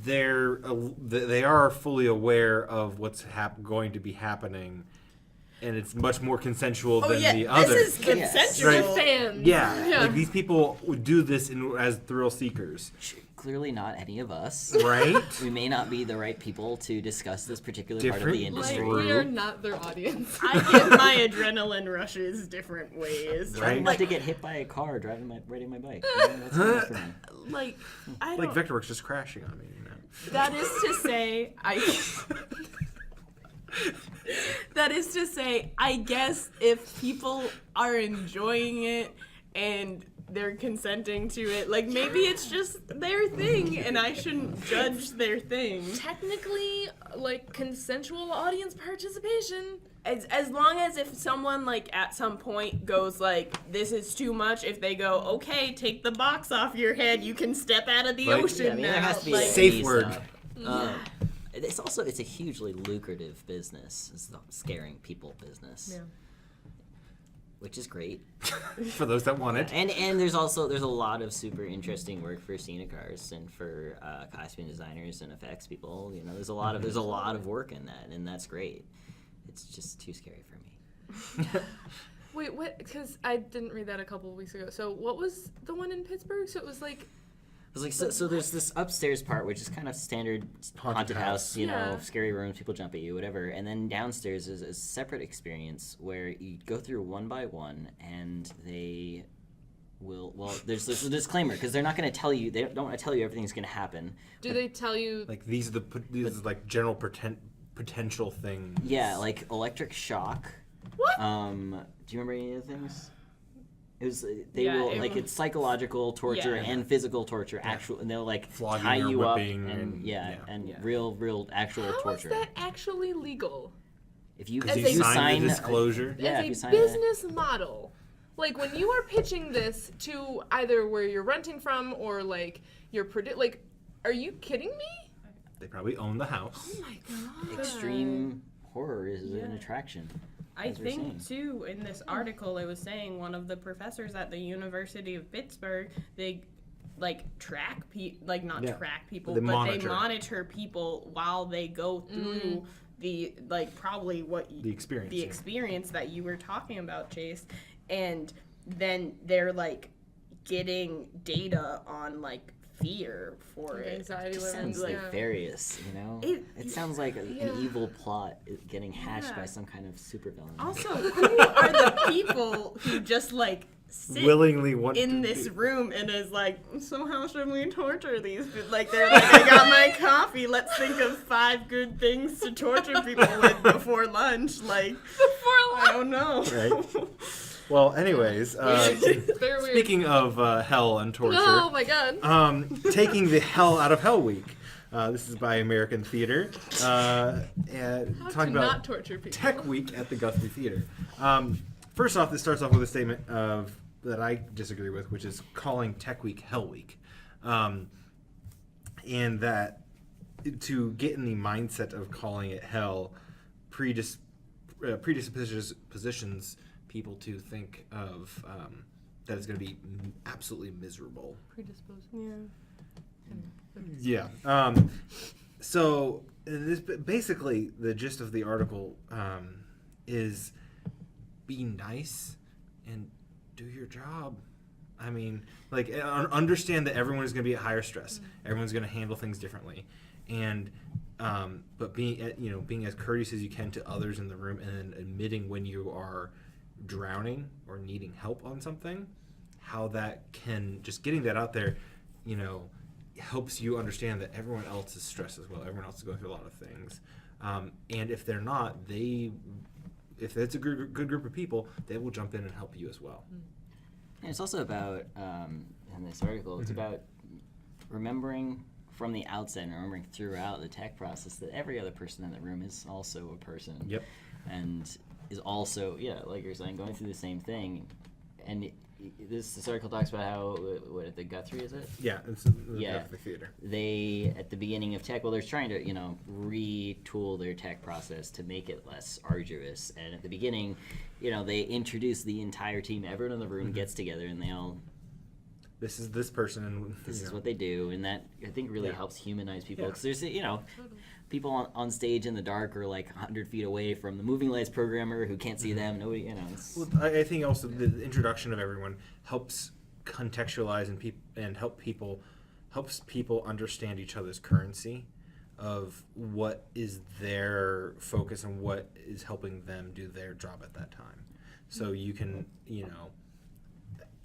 [SPEAKER 4] they are fully aware of what's going to be happening,
[SPEAKER 6] and it's much more consensual
[SPEAKER 2] Oh
[SPEAKER 6] than
[SPEAKER 2] yeah,
[SPEAKER 6] the other.
[SPEAKER 2] this is consensual.
[SPEAKER 5] They're fans.
[SPEAKER 6] Yeah, like these people would do this as thrill seekers,
[SPEAKER 7] Clearly not any of us.
[SPEAKER 6] right?
[SPEAKER 7] We may not be the right people to discuss this particular part of
[SPEAKER 6] Different
[SPEAKER 7] the
[SPEAKER 5] Like,
[SPEAKER 7] industry.
[SPEAKER 5] we are not their audience.
[SPEAKER 2] I get my adrenaline rushes different ways.
[SPEAKER 6] Right.
[SPEAKER 7] I'd like to get hit by a car riding my bike. You know, that's enough for me.
[SPEAKER 2] Like, I
[SPEAKER 6] Like
[SPEAKER 2] don't.
[SPEAKER 6] Vectorworks just crashing on me.
[SPEAKER 2] That is to say, that is to say, I guess if people are enjoying it and they're consenting to it, like maybe it's just their thing, and I shouldn't judge their thing.
[SPEAKER 5] Technically, like, consensual audience participation.
[SPEAKER 2] As long as if someone like at some point goes like, this is too much, if they go, okay, take the box off your head, you can step out of the
[SPEAKER 6] Like-
[SPEAKER 2] ocean
[SPEAKER 7] Yeah, I mean,
[SPEAKER 2] now.
[SPEAKER 7] there has to be
[SPEAKER 2] Like,
[SPEAKER 7] a
[SPEAKER 6] Safe word.
[SPEAKER 7] It's a hugely lucrative business. It's the scaring people business.
[SPEAKER 5] Yeah.
[SPEAKER 7] Which is great.
[SPEAKER 6] For those that want it.
[SPEAKER 7] And there's a lot of super interesting work for scenic artists and for costume designers and effects people. You know, there's a lot of work in that, and that's great. It's just too scary for me.
[SPEAKER 5] Wait, what? Because I didn't read that a couple of weeks ago. So what was the one in Pittsburgh? So it was like...
[SPEAKER 7] It was like so there's this upstairs part which is kind of standard haunted house, you know,
[SPEAKER 5] Yeah.
[SPEAKER 7] scary rooms, people jump at you, whatever. And then downstairs is a separate experience where you go through one by one, and they will. Well, there's a disclaimer because they're not going to tell you. They don't want to tell you everything's going to happen.
[SPEAKER 5] Do they tell you...
[SPEAKER 6] Like these are like general potential things.
[SPEAKER 7] Yeah, like electric shock.
[SPEAKER 5] What?
[SPEAKER 7] Do you remember any of the things? It was
[SPEAKER 2] Yeah,
[SPEAKER 7] will
[SPEAKER 2] it
[SPEAKER 7] like
[SPEAKER 2] was-
[SPEAKER 7] it's psychological torture
[SPEAKER 2] Yeah.
[SPEAKER 7] and physical torture, actual, and they'll like
[SPEAKER 6] Flogging
[SPEAKER 7] tie
[SPEAKER 6] or
[SPEAKER 7] you up
[SPEAKER 6] whipping
[SPEAKER 7] and
[SPEAKER 6] yeah.
[SPEAKER 7] real actual
[SPEAKER 5] How is
[SPEAKER 7] torture.
[SPEAKER 5] that actually legal?
[SPEAKER 7] If you
[SPEAKER 5] As
[SPEAKER 6] You
[SPEAKER 5] a-
[SPEAKER 6] sign the disclosure.
[SPEAKER 7] Yeah, if
[SPEAKER 5] As
[SPEAKER 7] you
[SPEAKER 5] a
[SPEAKER 7] sign
[SPEAKER 5] business model. Like, when you are pitching this to either where you're renting from or, like, you're like, are you kidding me?
[SPEAKER 6] They probably own the house.
[SPEAKER 5] Oh my god.
[SPEAKER 7] extreme horror is an attraction.
[SPEAKER 2] I
[SPEAKER 7] as we're
[SPEAKER 2] think
[SPEAKER 7] seeing.
[SPEAKER 2] too, in this article it was saying one of the professors at the University of Pittsburgh, they like track track people,
[SPEAKER 6] They
[SPEAKER 2] but
[SPEAKER 6] monitor.
[SPEAKER 2] they monitor people while they go through the like probably what
[SPEAKER 6] The experience.
[SPEAKER 2] the experience that you were talking about, Chase, and then they're like getting data on like fear for it.
[SPEAKER 5] Anxiety
[SPEAKER 7] It
[SPEAKER 5] levels.
[SPEAKER 7] sounds
[SPEAKER 2] like-
[SPEAKER 7] nefarious, you know?
[SPEAKER 2] It-
[SPEAKER 7] It sounds like an
[SPEAKER 5] Yeah.
[SPEAKER 7] evil plot getting hatched
[SPEAKER 2] Yeah.
[SPEAKER 7] by some kind of supervillain.
[SPEAKER 2] Also, who are the people who just like sit
[SPEAKER 6] willingly want
[SPEAKER 2] in
[SPEAKER 6] to
[SPEAKER 2] this
[SPEAKER 6] do-
[SPEAKER 2] room and is like, so how should we torture these people? Like, they're like, I got my coffee, let's think of 5 good things to torture people with before lunch. Like, I don't know.
[SPEAKER 6] Right. Well, anyways,
[SPEAKER 5] Very weird.
[SPEAKER 6] speaking of hell and torture,
[SPEAKER 5] Oh my god.
[SPEAKER 6] taking the hell out of Hell Week. This is by American Theater. And
[SPEAKER 5] How to
[SPEAKER 6] talking about
[SPEAKER 5] not torture people.
[SPEAKER 6] Tech Week at the Guthrie Theater. First off, this starts off with a statement that I disagree with, which is calling Tech Week Hell Week. And that to get in the mindset of calling it hell predispositions people to think of that it's going to be absolutely miserable.
[SPEAKER 5] Predisposed.
[SPEAKER 2] Yeah.
[SPEAKER 6] Yeah. So this, basically, the gist of the article is be nice and do your job. I mean, like, understand that everyone is going to be at higher stress. Everyone's going to handle things differently, and but being as courteous as you can to others in the room, and then admitting when you are drowning or needing help on something, how that can just getting that out there, helps you understand that everyone else is stressed as well. Everyone else is going through a lot of things, and if they're not, if it's a good group of people, they will jump in and help you as well.
[SPEAKER 7] And it's also about, in this article, it's about remembering from the outset and remembering throughout the tech process that every other person in the room is also a person.
[SPEAKER 6] Yep.
[SPEAKER 7] And is also, like you're saying, going through the same thing. And this article talks about how, what, the Guthrie, is it?
[SPEAKER 6] Yeah, it's the
[SPEAKER 7] Yeah.
[SPEAKER 6] Guthrie Theater.
[SPEAKER 7] They, at the beginning of tech, they're trying to, retool their tech process to make it less arduous. And at the beginning, they introduce the entire team. Everyone in the room gets together, and they all
[SPEAKER 6] this is this person, and
[SPEAKER 7] This is what they do, and that I think really helps humanize people. Because there's, people on stage in the dark are like 100 feet away from the moving lights programmer who can't see them. Nobody, It's...
[SPEAKER 6] Well, I think also the introduction of everyone helps contextualize and helps people understand each other's currency of what is their focus and what is helping them do their job at that time. So you can,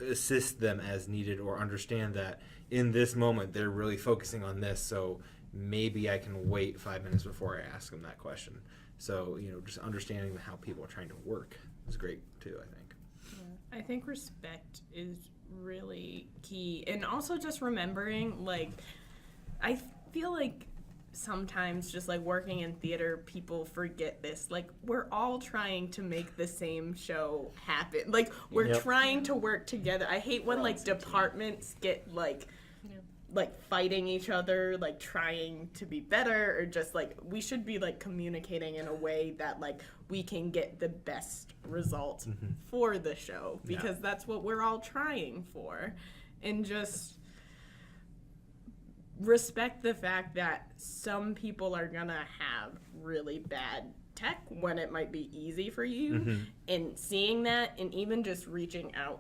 [SPEAKER 6] assist them as needed, or understand that in this moment they're really focusing on this, so maybe I can wait 5 minutes before I ask them that question. So, just understanding how people are trying to work is great too, I think.
[SPEAKER 2] I think respect is really key. And also just remembering, I feel like sometimes just working in theater, people forget this. We're all trying to make the same show happen. We're trying to work together. I hate when departments get fighting each other, trying to be better, or just we should be communicating in a way that we can get the best result for the show, because that's what we're all trying for. And just respect the fact that some people are gonna have really bad tech when it might be easy for you, and seeing that, and even just reaching out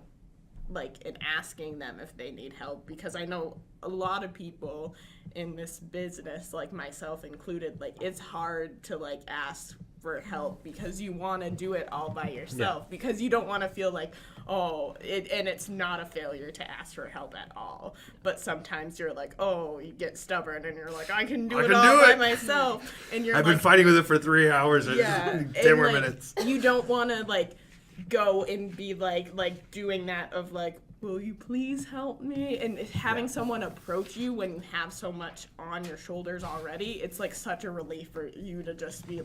[SPEAKER 2] and asking them if they need help, because I know a lot of people in this business, myself included, it's hard to ask for help because you want to do it all by yourself, because you don't want to feel and it's not a failure to ask for help at all, but sometimes you're you get stubborn and you're I can do it all by myself, and you're
[SPEAKER 6] I've been fighting with it for 3 hours and 10 more minutes.
[SPEAKER 2] You don't want to go and be doing that of will you please help me, and having someone approach you when you have so much on your shoulders already, it's such a relief for you to just be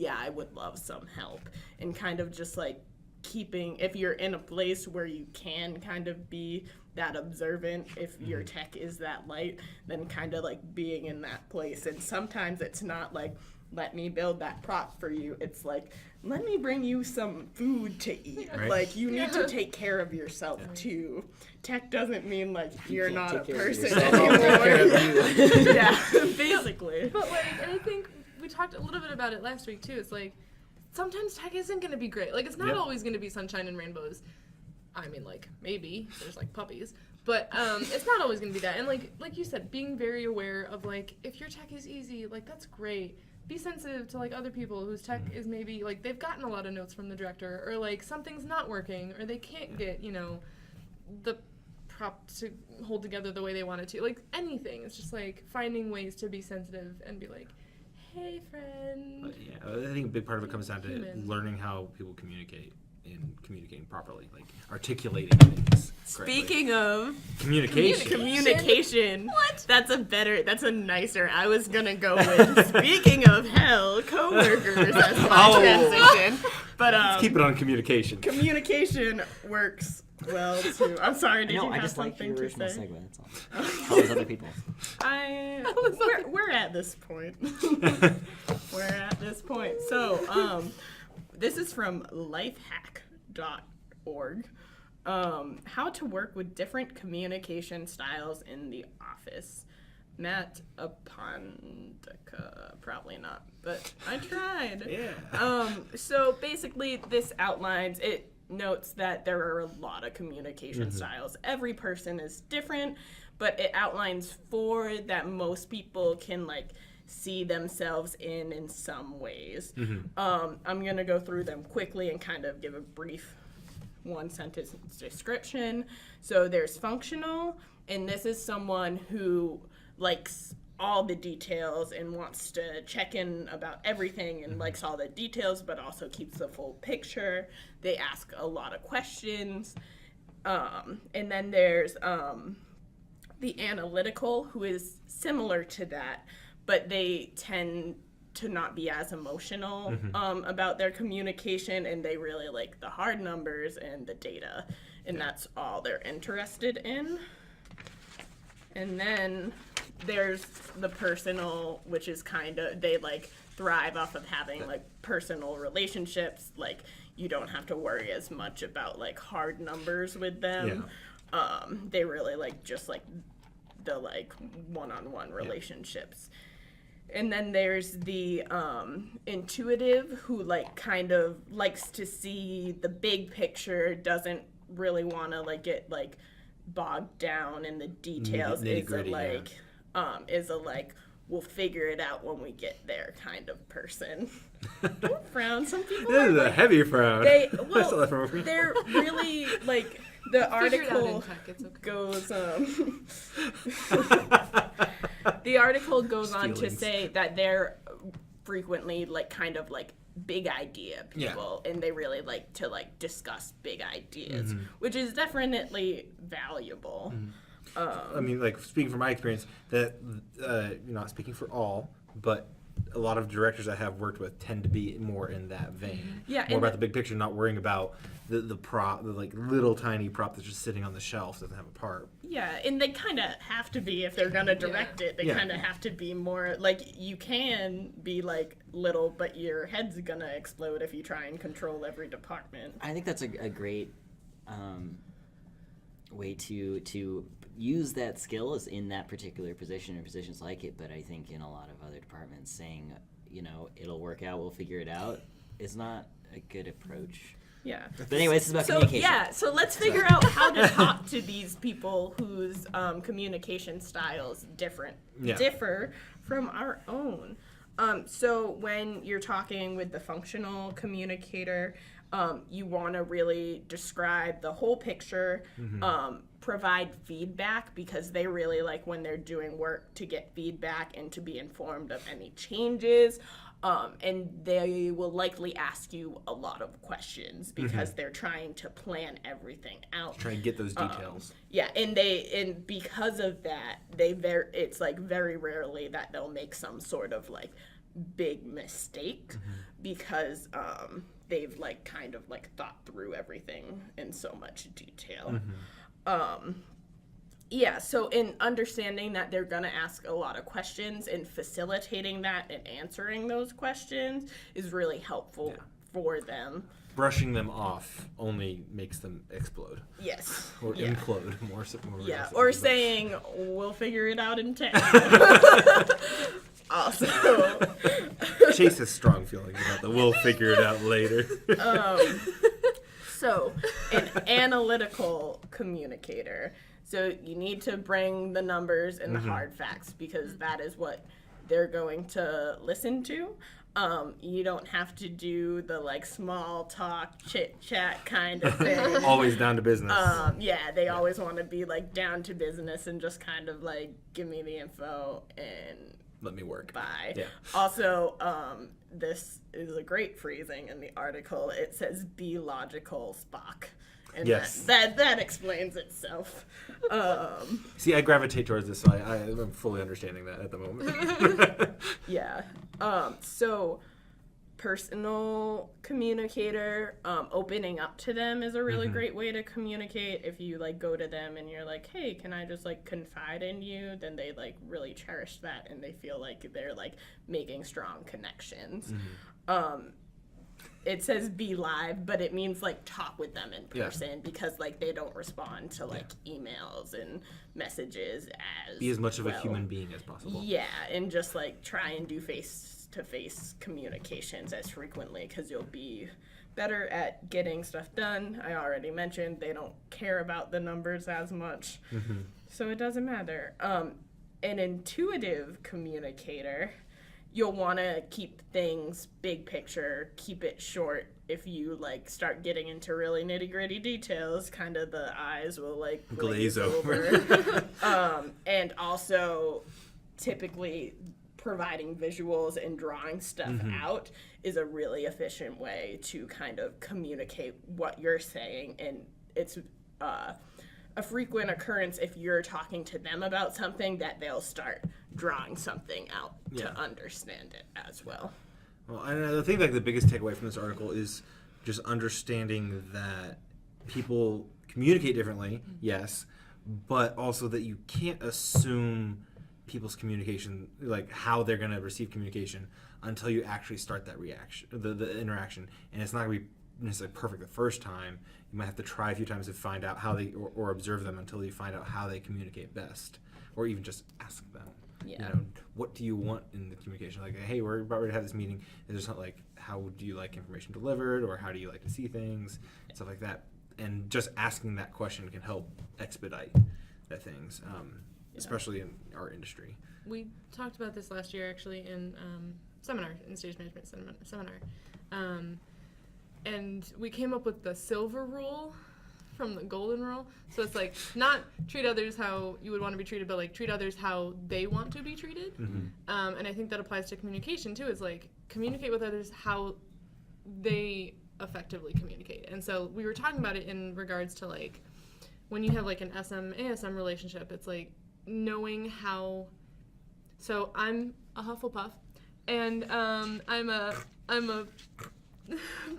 [SPEAKER 2] I would love some help, and kind of just keeping, if you're in a place where you can kind of be that observant, if your tech is that light, then kind of being in that place. And sometimes it's not let me build that prop for you, it's let me bring you some food to eat.
[SPEAKER 6] Right.
[SPEAKER 2] You need to take care of yourself too. Tech doesn't mean you're not a person
[SPEAKER 7] I'll take care of you.
[SPEAKER 2] Yeah, basically.
[SPEAKER 5] But and I think we talked a little bit about it last week too. It's sometimes tech isn't going to be great. It's not always going to be sunshine and rainbows. I mean, maybe there's puppies, but it's not always going to be that. And like you said, being very aware of if your tech is easy, that's great. Be sensitive to other people whose tech is maybe they've gotten a lot of notes from the director, or something's not working, or they can't get the prop to hold together the way they want it to. Anything. It's just finding ways to be sensitive and be hey friend.
[SPEAKER 6] I think a big part of it comes down to
[SPEAKER 5] Human.
[SPEAKER 6] learning how people communicate and communicating properly, articulating things.
[SPEAKER 2] Speaking of
[SPEAKER 6] communication.
[SPEAKER 2] What? That's a nicer. I was gonna go with speaking of hell, coworkers as my transition. But
[SPEAKER 6] let's keep it on communication.
[SPEAKER 2] Communication works well too. I'm sorry, did you
[SPEAKER 7] I
[SPEAKER 2] have
[SPEAKER 7] just like
[SPEAKER 2] something
[SPEAKER 7] your
[SPEAKER 2] to
[SPEAKER 7] original
[SPEAKER 2] say?
[SPEAKER 7] segue, that's all. How was other people?
[SPEAKER 2] We're at this point. We're at this point. So, this is from lifehack.org. How to work with different communication styles in the office. Matt Apondika, probably not, but I tried.
[SPEAKER 6] Yeah.
[SPEAKER 2] So basically, this outlines, it notes that there are a lot of communication styles. Every person is different, but it outlines 4 that most people can see themselves in some ways. I'm gonna go through them quickly and kind of give a brief 1-sentence description. So there's functional, and this is someone who likes all the details and wants to check in about everything and likes all the details, but also keeps the full picture. They ask a lot of questions. And then there's the analytical, who is similar to that, but they tend to not be as emotional about their communication, and they really like the hard numbers and the data, and that's all they're interested in. And then there's the personal, which is kind of, they thrive off of having personal relationships. You don't have to worry as much about hard numbers with them. They really like just like the like one-on-one relationships. And then there's the intuitive, who like kind of likes to see the big picture, doesn't really want to like get like bogged down in the details. Is a like we'll figure it out when we get there kind of person. Don't frown. Some people
[SPEAKER 6] This
[SPEAKER 2] are
[SPEAKER 6] is a
[SPEAKER 2] like,
[SPEAKER 6] heavy frown.
[SPEAKER 2] they're really like the
[SPEAKER 5] Figure it out in
[SPEAKER 2] article
[SPEAKER 5] tech, it's okay.
[SPEAKER 2] goes the article goes on to
[SPEAKER 6] Feelings.
[SPEAKER 2] say that they're frequently like kind of like big idea people, and they really like to like discuss big ideas, which is definitely valuable.
[SPEAKER 6] I mean, like, speaking from my experience, that not speaking for all, but a lot of directors I have worked with tend to be more in that vein.
[SPEAKER 2] Yeah,
[SPEAKER 6] More about the big picture, not worrying about the prop, the like little tiny prop that's just sitting on the shelf, doesn't have a part.
[SPEAKER 2] Yeah, and they kind of have to be if they're gonna direct it. They
[SPEAKER 6] Yeah.
[SPEAKER 2] kind of have to be more like you can be like little, but your head's gonna explode if you try and control every department.
[SPEAKER 7] I think that's a great way to use that skill is in that particular position or positions like it. But I think in a lot of other departments, saying, you know, it'll work out, we'll figure it out, is not a good approach.
[SPEAKER 2] Yeah.
[SPEAKER 7] But anyway, this is about
[SPEAKER 2] So
[SPEAKER 7] communication.
[SPEAKER 2] yeah, so let's figure out how to talk to these people whose communication styles differ from our own. So when you're talking with the functional communicator, you want to really describe the whole picture, provide feedback, because they really like when they're doing work to get feedback and to be informed of any changes. And they will likely ask you a lot of questions because they're trying to plan everything out.
[SPEAKER 6] Try and get those details.
[SPEAKER 2] Yeah, and because of that, it's like very rarely that they'll make some sort of like big mistake because they've like kind of like thought through everything in so much detail. Yeah, so in understanding that they're going to ask a lot of questions and facilitating that and answering those questions is really helpful for them.
[SPEAKER 6] Brushing them off only makes them explode.
[SPEAKER 2] Yes.
[SPEAKER 6] Or implode. More
[SPEAKER 2] yeah, or saying, we'll figure it out in 10. Also.
[SPEAKER 6] Chase has strong feelings about that. We'll figure it out later.
[SPEAKER 2] So, an analytical communicator. So you need to bring the numbers and the hard facts because that is what they're going to listen to. You don't have to do the like small talk, chit chat kind of thing.
[SPEAKER 6] Always down to business.
[SPEAKER 2] They always want to be like down to business and just kind of like give me the info and
[SPEAKER 6] let me work.
[SPEAKER 2] Bye.
[SPEAKER 6] Yeah.
[SPEAKER 2] Also, this is a great phrasing in the article. It says, "Be logical, Spock." And
[SPEAKER 6] yes.
[SPEAKER 2] that explains itself.
[SPEAKER 6] See, I gravitate towards this, so I'm fully understanding that at the moment.
[SPEAKER 2] Yeah. So, personal communicator, opening up to them is a really great way to communicate. If you like go to them and you're like, "Hey, can I just like confide in you?" Then they like really cherish that and they feel like they're like making strong connections. It says be live, but it means like talk with them in person because like they don't respond to like emails and messages as
[SPEAKER 6] be as much of a human being as possible.
[SPEAKER 2] Yeah, and just like try and do face-to-face communications as frequently because you'll be better at getting stuff done. I already mentioned they don't care about the numbers as much, so it doesn't matter. An intuitive communicator, you'll want to keep things big picture, keep it short. If you like start getting into really nitty-gritty details, kind of the eyes will like glaze over. And also typically providing visuals and drawing stuff out is a really efficient way to kind of communicate what you're saying, and it's a frequent occurrence if you're talking to them about something that they'll start drawing something out to understand it as well.
[SPEAKER 6] Well, I think like the biggest takeaway from this article is just understanding that people communicate differently, yes, but also that you can't assume people's communication, like how they're going to receive communication until you actually start that reaction, the interaction. And it's not going to be necessarily perfect the first time. You might have to try a few times to find out how they, or observe them until you find out how they communicate best, or even just ask them.
[SPEAKER 2] Yeah.
[SPEAKER 6] You know, what do you want in the communication? Like, hey, we're about ready to have this meeting. Is there something like, how do you like information delivered, or how do you like to see things, stuff like that. And just asking that question can help expedite the things, especially in our industry.
[SPEAKER 5] We talked about this last year, actually, in seminar, in stage management seminar. And we came up with the silver rule from the golden rule. So it's like, not treat others how you would want to be treated, but like treat others how they want to be treated. And I think that applies to communication too. Is like, communicate with others how they effectively communicate. And so we were talking about it in regards to like, when you have like an SM-ASM relationship, it's like knowing how. So I'm a Hufflepuff, and I'm a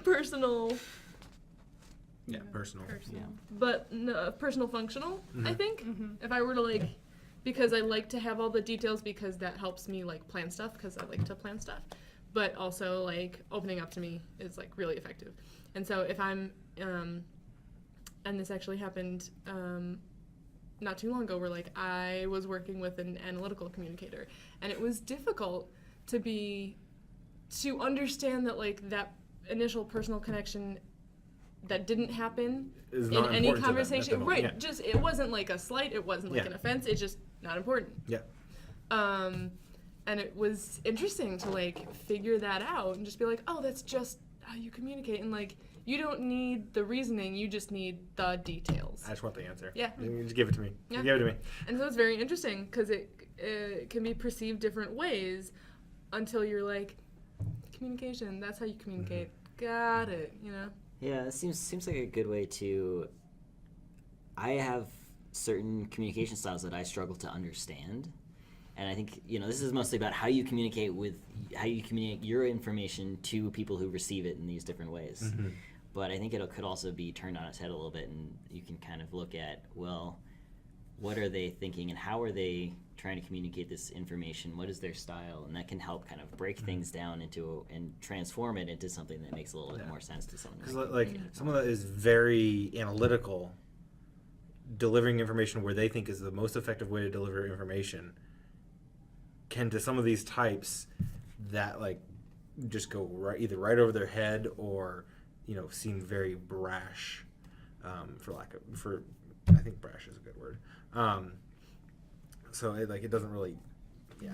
[SPEAKER 5] personal.
[SPEAKER 6] Yeah, personal.
[SPEAKER 5] But no, personal functional, I think. If I were to like, because I like to have all the details because that helps me like plan stuff, because I like to plan stuff. But also like opening up to me is like really effective. And so if I'm, and this actually happened not too long ago, where like I was working with an analytical communicator, and it was difficult to understand that like that initial personal connection that didn't happen
[SPEAKER 6] Is
[SPEAKER 5] in
[SPEAKER 6] not
[SPEAKER 5] any
[SPEAKER 6] important to them at the
[SPEAKER 5] conversation,
[SPEAKER 6] moment.
[SPEAKER 5] right?
[SPEAKER 6] Yeah.
[SPEAKER 5] Just, it wasn't like a slight, it wasn't like
[SPEAKER 6] Yeah.
[SPEAKER 5] an offense, it's just not important.
[SPEAKER 6] Yeah.
[SPEAKER 5] And it was interesting to like figure that out and just be like, oh, that's just how you communicate, and like you don't need the reasoning, you just need the details.
[SPEAKER 6] I just want the answer.
[SPEAKER 5] Yeah.
[SPEAKER 6] You just give it to me.
[SPEAKER 5] Yeah.
[SPEAKER 6] Give it to me.
[SPEAKER 5] And so it's very interesting because it can be perceived different ways until you're like, communication, that's how you communicate. Got it, you know?
[SPEAKER 7] Yeah, it seems like a good way to. I have certain communication styles that I struggle to understand, and I think this is mostly about how you communicate your information to people who receive it in these different ways. But I think it could also be turned on its head a little bit, and you can kind of look at, well, what are they thinking and how are they trying to communicate this information? What is their style? And that can help kind of break things down and transform it into something that makes a little bit more sense to someone.
[SPEAKER 6] Because like someone that is very analytical, delivering information where they think is the most effective way to deliver information, can to some of these types that like just go either right over their head or seem very brash, for I think brash is a good word. So it doesn't really, I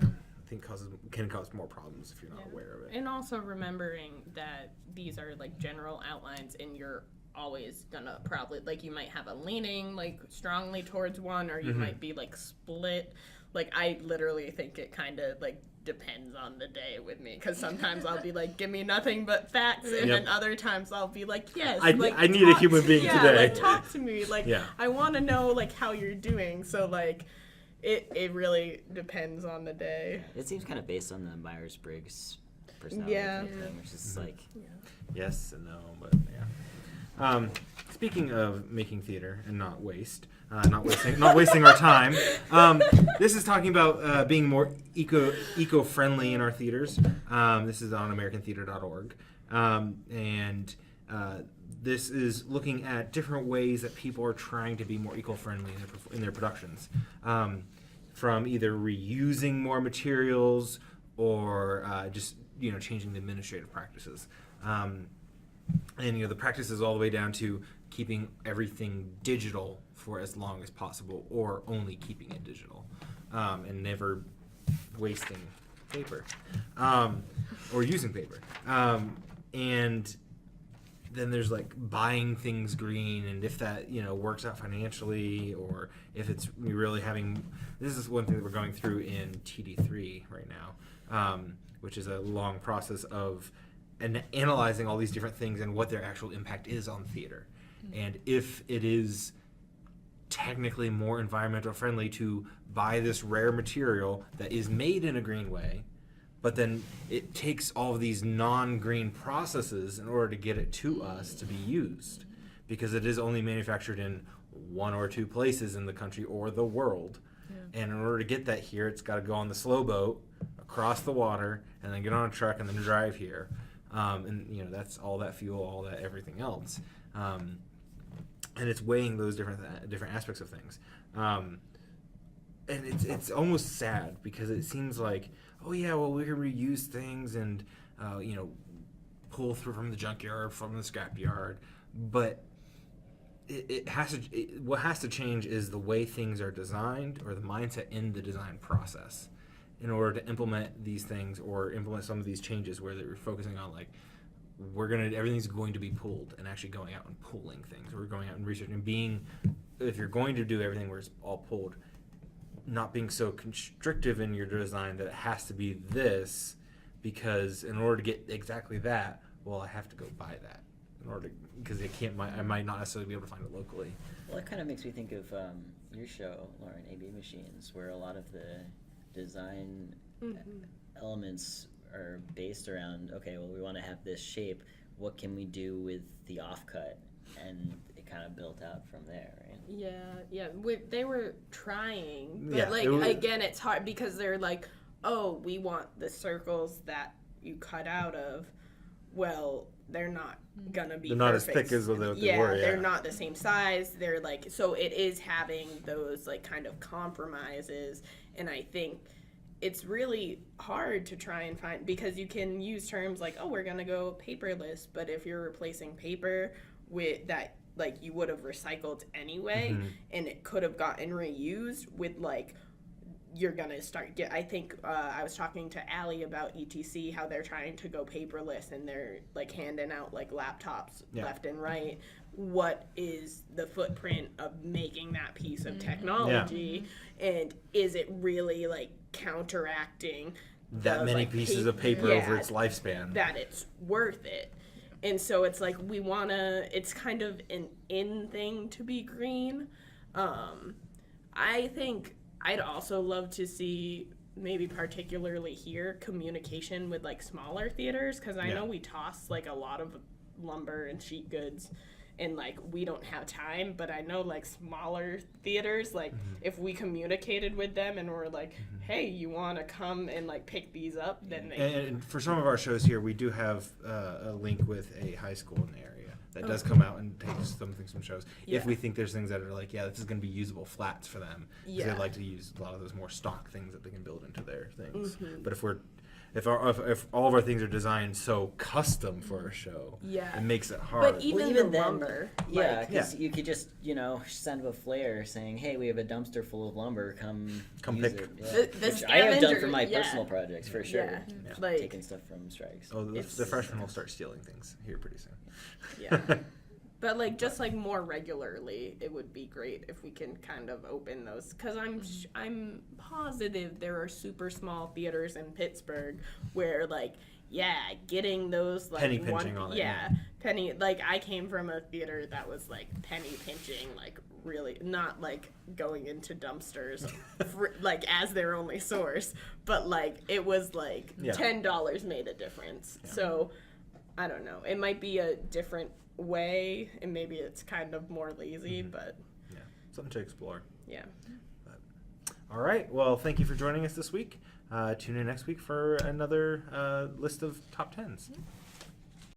[SPEAKER 6] think can cause more problems if you're not aware of it.
[SPEAKER 2] And also remembering that these are like general outlines, and you're always gonna probably like, you might have a leaning like strongly towards one, or you might be like split. Like I literally think it kind of like depends on the day with me, because sometimes I'll be like, give me nothing but facts, and then other times I'll be like, yes,
[SPEAKER 6] I need a human being today.
[SPEAKER 2] like talk to me, like I want to know like how you're doing. So like it really depends on the day.
[SPEAKER 7] It seems kind of based on the Myers-Briggs personality thing, which is like
[SPEAKER 6] yes and no, but speaking of making theater and not wasting our time. This is talking about being more eco-friendly in our theaters. This is on AmericanTheater.org, and this is looking at different ways that people are trying to be more eco-friendly in their productions, from either reusing more materials or just changing the administrative practices. And the practices all the way down to keeping everything digital for as long as possible, or only keeping it digital, and never wasting paper, or using paper. And then there's like buying things green, and if that works out financially, or if it's really having. This is one thing that we're going through in TD3 right now, which is a long process of analyzing all these different things and what their actual impact is on theater, and if it is technically more environmental friendly to buy this rare material that is made in a green way, but then it takes all of these non-green processes in order to get it to us to be used, because it is only manufactured in one or two places in the country or the world. And in order to get that here, it's got to go on the slow boat across the water and then get on a truck and then drive here. and that's all that fuel, all that everything else, and it's weighing those different aspects of things, and it's almost sad because it seems like, oh yeah, well, we can reuse things and pull through from the junkyard, from the scrapyard, but what has to change is the way things are designed, or the mindset in the design process, in order to implement these things or implement some of these changes where they're focusing on like, everything's going to be pulled, and actually going out and pulling things, or going out and researching and if you're going to do everything where it's all pulled, not being so constrictive in your design that it has to be this, because in order to get exactly that, well, I have to go buy that because I might not necessarily be able to find it locally.
[SPEAKER 7] Well, it kind of makes me think of your show, Lauren, AB Machines, where a lot of the design elements are based around, okay, well, we want to have this shape. What can we do with the offcut? And it kind of built out from there, right?
[SPEAKER 2] Yeah. They were trying, but
[SPEAKER 6] Yeah,
[SPEAKER 2] again, it's hard because they're like, oh, we want the circles that you cut out of. Well, they're not gonna be.
[SPEAKER 6] They're not
[SPEAKER 2] perfect.
[SPEAKER 6] as thick as what they were. Yeah,
[SPEAKER 2] they're not the same size. They're like, so it is having those like kind of compromises, and I think it's really hard to try and find, because you can use terms like, oh, we're gonna go paperless, but if you're replacing paper with that, like, you would have recycled anyway, and it could have gotten reused with like, you're gonna I think I was talking to Allie about ETC, how they're trying to go paperless and they're like handing out like laptops left and right. What is the footprint of making that piece of technology, and is it really like counteracting
[SPEAKER 6] that many pieces of paper over its lifespan,
[SPEAKER 2] that it's worth it? And so it's like, it's kind of an in thing to be green. I think I'd also love to see, maybe particularly here, communication with like smaller theaters, because I know we toss like a lot of lumber and sheet goods and like we don't have time, but I know like smaller theaters, like if we communicated with them and we're like, hey, you want to come and like pick these up, then they
[SPEAKER 6] and for some of our shows here, we do have a link with a high school in the area that does come out and takes some shows. If we think there's things that are like, this is going to be usable flats for them, because they like to use a lot of those more stock things that they can build into their things. But if all of our things are designed so custom for a show, it makes it hard.
[SPEAKER 2] But even
[SPEAKER 7] then,
[SPEAKER 2] lumber,
[SPEAKER 7] because you could just send a flare saying, hey, we have a dumpster full of lumber, come use
[SPEAKER 6] pick.
[SPEAKER 7] it.
[SPEAKER 2] The
[SPEAKER 7] Which I have done for my
[SPEAKER 2] scavenger,
[SPEAKER 7] personal projects for sure.
[SPEAKER 2] Like,
[SPEAKER 7] taking stuff from strikes.
[SPEAKER 6] Oh, the freshmen will start stealing things here pretty soon.
[SPEAKER 2] But like, just like more regularly, it would be great if we can kind of open those, because I'm positive there are super small theaters in Pittsburgh where like, getting those like
[SPEAKER 6] penny pinching on it.
[SPEAKER 2] Penny, like I came from a theater that was like penny pinching, like really not like going into dumpsters like as their only source, but like it was like $10 made a difference. So I don't know, it might be a different way, and maybe it's kind of more lazy, but
[SPEAKER 6] something to explore. But, all right, well, thank you for joining us this week. Tune in next week for another list of top 10s.